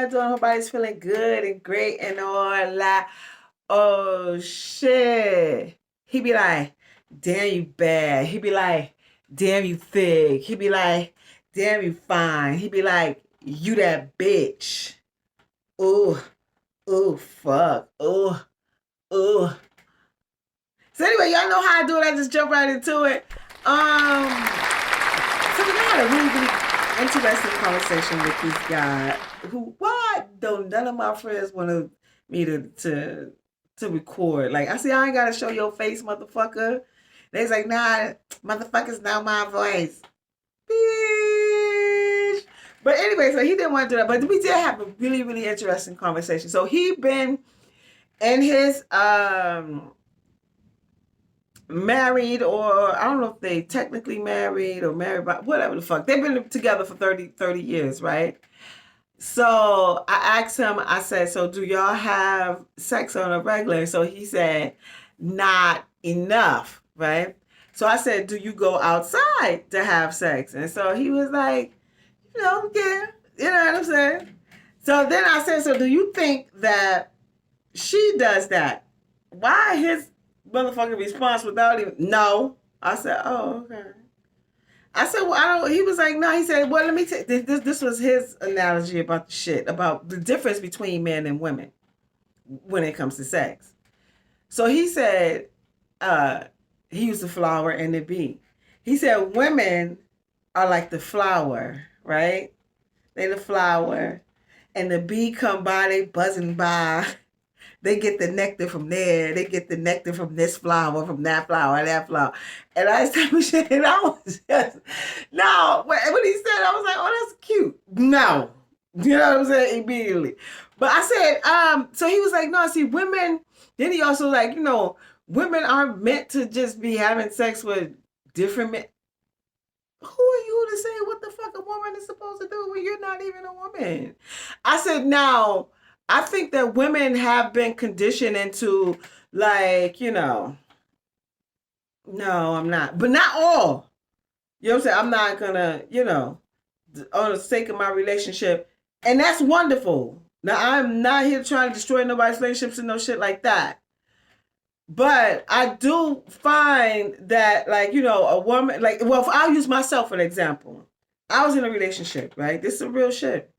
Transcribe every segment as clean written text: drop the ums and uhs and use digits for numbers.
y'all doing? Everybody's feeling good and great and all that. Oh shit. He be like, damn you bad. He be like, damn you thick. He be like, damn you fine. He be like, you that bitch. Ooh, ooh, fuck. Ooh, ooh. So anyway, y'all know how I do it. I just jump right into it. So we had a really, really interesting conversation with this guy who, why don't none of my friends want me to record? Like, I see, I ain't got to show your face, motherfucker. They's like, nah, motherfuckers know my voice. Bitch. But anyway, so he didn't want to do that. But we did have a really, really interesting conversation. So he been in his married, or I don't know if they technically married or married, but whatever the fuck. They've been together for 30 years, right? So I asked him, I said, so do y'all have sex on a regular? So he said, not enough, right? So I said, do you go outside to have sex? And so he was like, yeah, you know what I'm saying? So then I said, so do you think that she does that? Why his motherfucking response without even, no. I said, oh, okay. I said, well, I don't, he was like, no. He said, well, let me take this was his analogy about the shit, about the difference between men and women when it comes to sex. So he said, he used the flower and the bee. He said, women are like the flower, right? They the flower, and the bee come by, they buzzing by. They get the nectar from there. They get the nectar from this flower, from that flower, that flower. And I started shit, and I was just, no. When he said, I was like, oh, that's cute. No. You know what I'm saying? Immediately. But I said, so he was like, no, see, women, then he also like, women aren't meant to just be having sex with different men. Who are you to say what the fuck a woman is supposed to do when you're not even a woman? I said, now, I think that women have been conditioned into, like, no, I'm not. But not all. You know what I'm saying? I'm not gonna, on the sake of my relationship. And that's wonderful. Now, I'm not here trying to destroy nobody's relationships and no shit like that. But I do find that, like, a woman, like, well, if I'll use myself for an example. I was in a relationship, right? This is some real shit.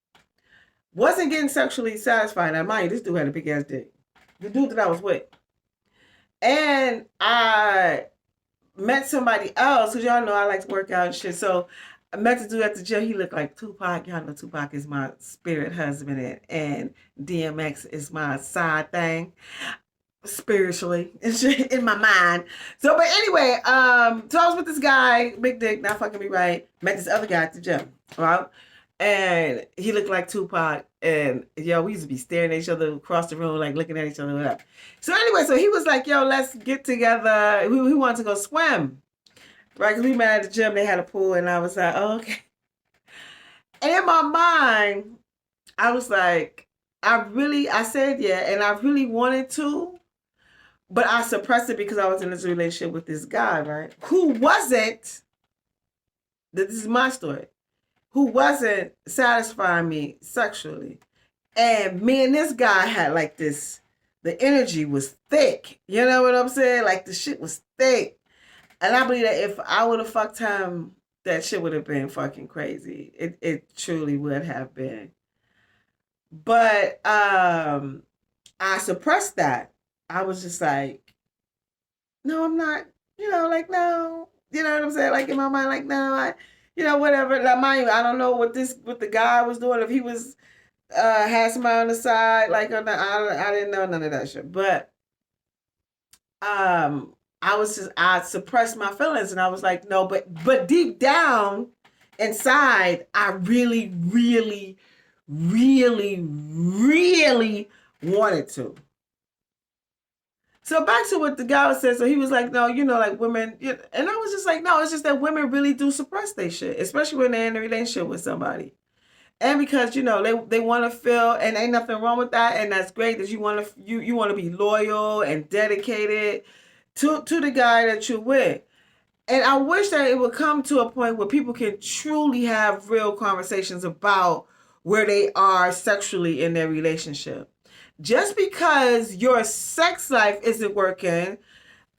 Wasn't getting sexually satisfied. Now, mind you, this dude had a big ass dick. The dude that I was with. And I met somebody else, because y'all know I like to work out and shit. So I met the dude at the gym. He looked like Tupac. Y'all know Tupac is my spirit husband, and DMX is my side thing. Spiritually in my mind. So, but anyway, so I was with this guy, big dick, not fucking me right. Met this other guy at the gym, right? And he looked like Tupac, and we used to be staring at each other across the room, like looking at each other. Whatever. So anyway, so he was like, yo, let's get together. We wanted to go swim, right? Because we met at the gym. They had a pool, and I was like, oh, okay. And in my mind, I was like, I said yeah, and I really wanted to. But I suppressed it because I was in this relationship with this guy, right? Who wasn't, this is my story, who wasn't satisfying me sexually. And me and this guy had like this, the energy was thick. You know what I'm saying? Like the shit was thick. And I believe that if I would have fucked him, that shit would have been fucking crazy. It truly would have been. But I suppressed that. I was just like, no, I'm not, like, no, you know what I'm saying? Like in my mind, like, no, whatever. Like, mind you, I don't know what the guy was doing. If he was, had somebody on the side, like, I didn't know none of that shit. But, I suppressed my feelings, and I was like, no, but deep down inside, I really, really, really, really wanted to. So back to what the guy said. So he was like, no, like women, and I was just like, no, it's just that women really do suppress their shit, especially when they're in a relationship with somebody. And because, they want to feel, and ain't nothing wrong with that, and that's great that you want to be loyal and dedicated to the guy that you're with. And I wish that it would come to a point where people can truly have real conversations about where they are sexually in their relationship. Just because your sex life isn't working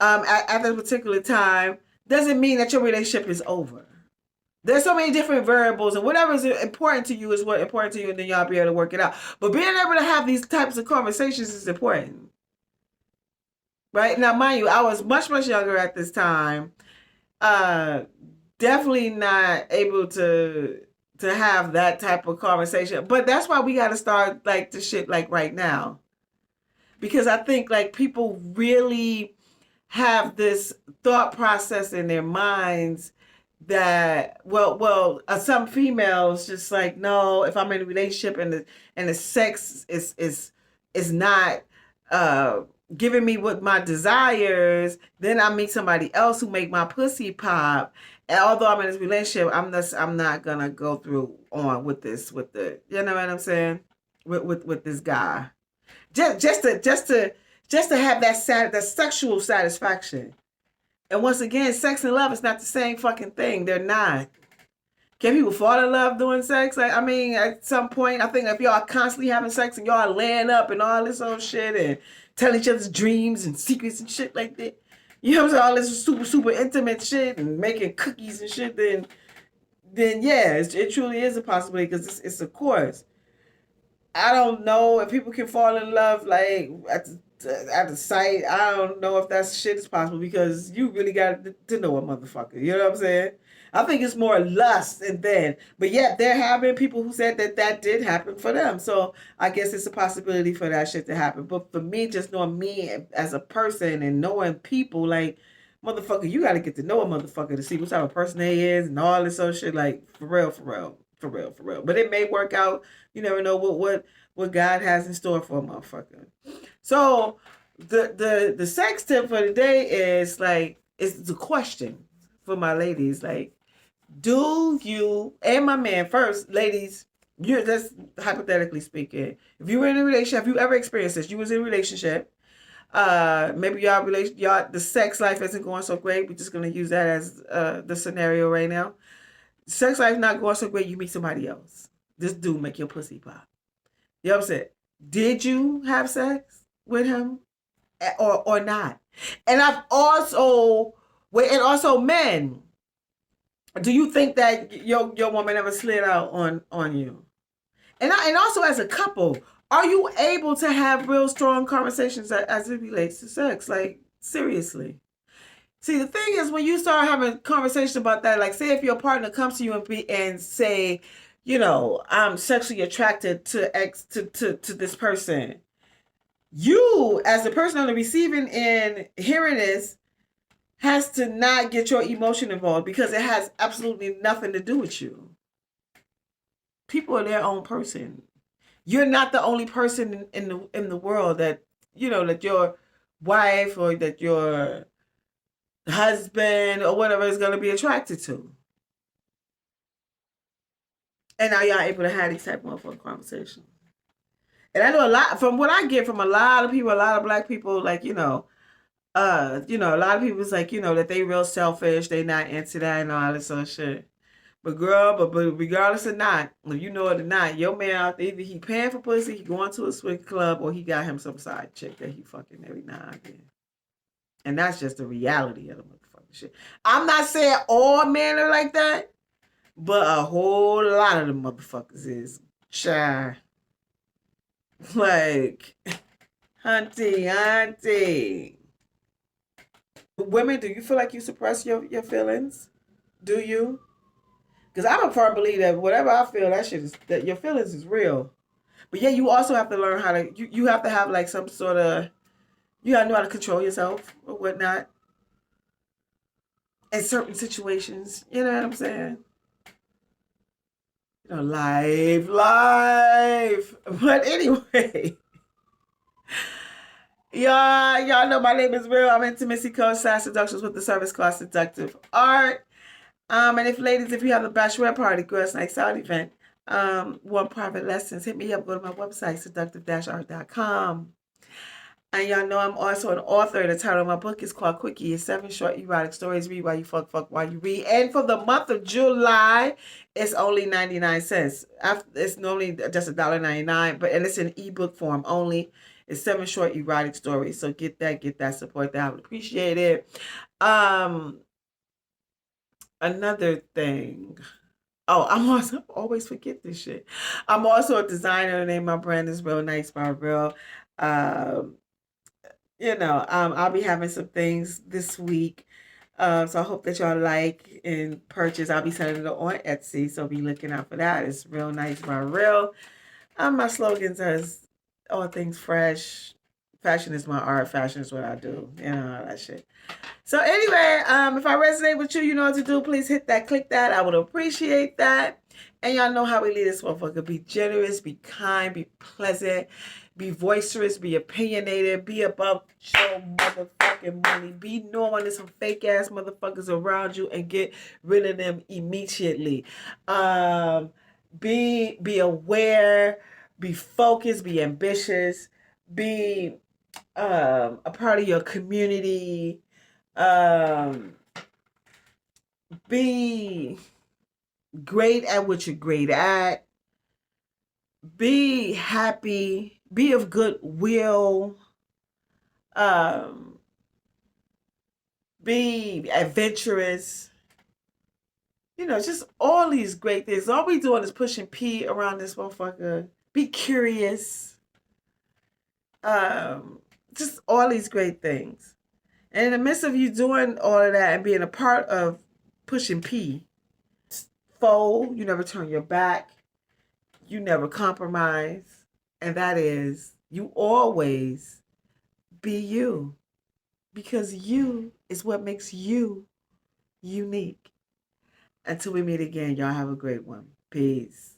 at that particular time doesn't mean that your relationship is over. There's so many different variables, and whatever is important to you is what important to you, and then y'all be able to work it out. But being able to have these types of conversations is important. Right? Now, mind you, I was much, much younger at this time. Definitely not able to have that type of conversation. But that's why we got to start like the shit like right now. Because I think like people really have this thought process in their minds that some females just like, no, if I'm in a relationship and the sex is not giving me what my desires, then I meet somebody else who make my pussy pop. And although I'm in this relationship, I'm not gonna go through on with this with the, you know what I'm saying, with this guy, just to have that sexual satisfaction. And once again, sex and love is not the same fucking thing. They're not. Can people fall in love doing sex? Like, I mean, at some point, I think if y'all constantly having sex and y'all laying up and all this old shit and telling each other's dreams and secrets and shit like that, you know what I'm saying? All this super, super intimate shit and making cookies and shit, then yeah, it truly is a possibility because it's a course. I don't know if people can fall in love like at the sight. I don't know if that shit is possible because you really got to know a motherfucker. You know what I'm saying? I think it's more lust and then, but yet there have been people who said that did happen for them. So I guess it's a possibility for that shit to happen. But for me, just knowing me as a person and knowing people, like, motherfucker, you got to get to know a motherfucker to see what type of person they is and all this other shit. Like, for real, for real, for real, for real. But it may work out. You never know what God has in store for a motherfucker. So the sex tip for the day is like, it's the question for my ladies, like, do you, and my man first, ladies, you're just hypothetically speaking, if you were in a relationship, have you ever experienced this? You was in a relationship, maybe y'all the sex life isn't going so great. We're just gonna use that as the scenario right now. Sex life not going so great, you meet somebody else. This dude make your pussy pop. You know what I'm saying? Did you have sex with him or not? And I've also, and also men, do you think that your woman ever slid out on you? And also as a couple, are you able to have real strong conversations as it relates to sex? Like, seriously. See, the thing is, when you start having conversations about that, like, say if your partner comes to you and say, you know, I'm sexually attracted to this person. You, as the person on the receiving end hearing this, has to not get your emotion involved because it has absolutely nothing to do with you. People are their own person. You're not the only person in the world that, you know, that your wife or that your husband or whatever is going to be attracted to. And now y'all able to have these type of motherfucking conversations. And I know a lot from what I get from a lot of people, a lot of black people, like, you know, a lot of people is like, you know, that they real selfish, they not into that and all this other shit. But girl, but regardless of not, if you know it or not, your man out there, either he paying for pussy, he going to a swing club, or he got him some side chick that he fucking every now and then. And that's just the reality of the motherfucking shit. I'm not saying all men are like that, but a whole lot of the motherfuckers is shy. Like, hunty. Women, do you feel like you suppress your feelings? Do you? Because I'm a firm believer that whatever I feel, that your feelings is real. But yeah, you also have to learn how to, you have to have like some sort of, you gotta know how to control yourself or whatnot in certain situations. You know what I'm saying? You know, life. But anyway, y'all know my name is Real. I'm intimacy coach, /seductions with the service called Seductive Art. And if ladies, if you have a bachelorette party, girls' night out event, want private lessons, hit me up. Go to my website, seductive-art.com. And y'all know I'm also an author. The title of my book is called Quickie. It's 7 short erotic stories. Read while you fuck while you read. And for the month of July, it's only 99 cents. It's normally just $1.99, and it's in ebook form only. It's 7 short erotic stories. So get that, support that. I would appreciate it. Another thing. Oh, I always forget this shit. I'm also a designer. The name of my brand is Real Nice by Real. Um, I'll be having some things this week. So I hope that y'all like and purchase. I'll be selling it on Etsy, so be looking out for that. It's Real Nice by Real. My slogan says all things fresh. Fashion is my art. Fashion is what I do. All that shit. So anyway, if I resonate with you, you know what to do. Please hit that, click that. I would appreciate that. And y'all know how we lead this motherfucker. Be generous, be kind, be pleasant, be boisterous, be opinionated, be above your motherfucking money. Be knowing there's some fake ass motherfuckers around you and get rid of them immediately. Be aware, be focused, be ambitious, be a part of your community. Be great at what you're great at. Be happy. Be of goodwill. Be adventurous. Just all these great things. All we doing is pushing P around this motherfucker. Be curious. Just all these great things. And in the midst of you doing all of that and being a part of pushing P, fold, you never turn your back, you never compromise, and that is, you always be you, because you is what makes you unique. Until we meet again, y'all have a great one. Peace.